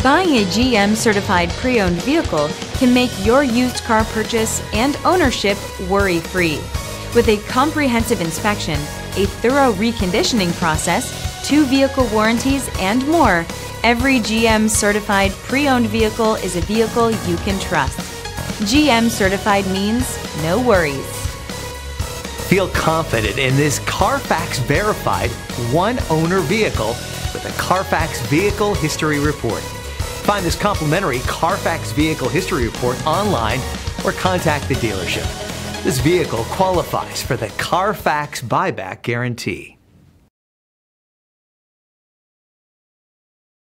Buying a GM certified pre-owned vehicle can make your used car purchase and ownership worry-free. With a comprehensive inspection, a thorough reconditioning process, 2 vehicle warranties, and more, every GM certified pre-owned vehicle is a vehicle you can trust. GM certified means no worries. Feel confident in this Carfax verified one-owner vehicle with a Carfax Vehicle History Report. Find this complimentary Carfax Vehicle History Report online or contact the dealership. This vehicle qualifies for the Carfax Buyback Guarantee.